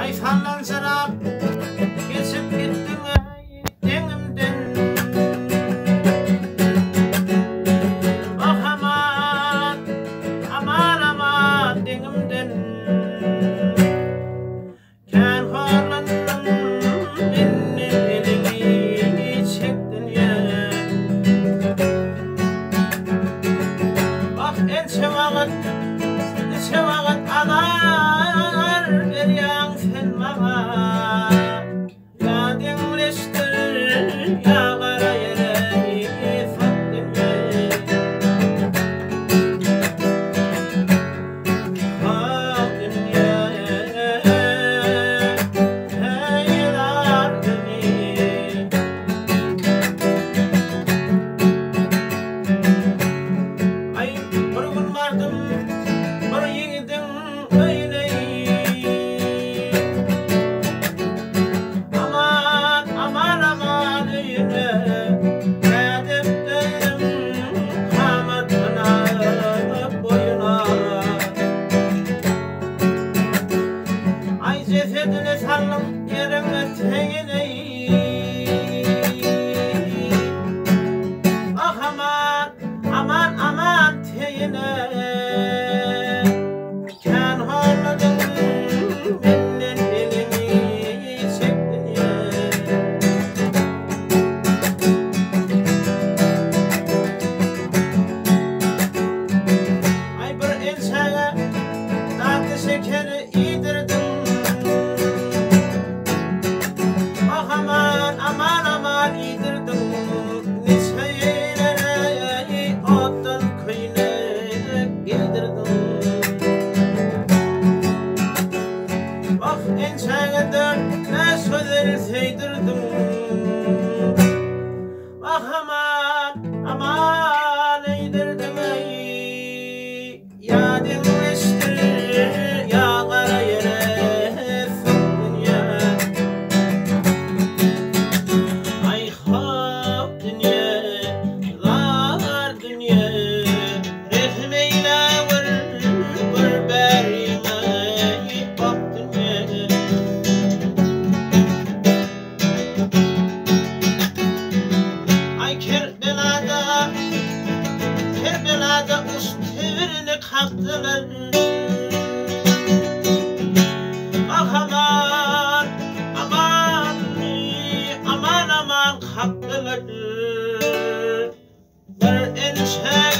Ay fallansırap geçip gittin ay denimden. Oh aman, aman aman denimden. Kâr horlandım beni elini çektin ya. Oh ençe vakit anar beryan sen bana. Ya denleştir ya kara yere fattın ya. Fattın ya. Cefedine sarlım yerine teğneyi. Ah aman, aman, aman teğne. Kân horladın benden elini çektin ya. Ay bir elçaya tatlı şekeri yedirdim. Aman aman aman yedirdim neşeylere ottan kıyne yedirdim. Bak ençene dörtne sözer seydirdim. Bak aman aman yedirdim ey ya denleştir ya kara yere fıktın ya. Kerbela'da usterini kalktılar. Ah aman, aman, aman aman kalktılar. Bir enişe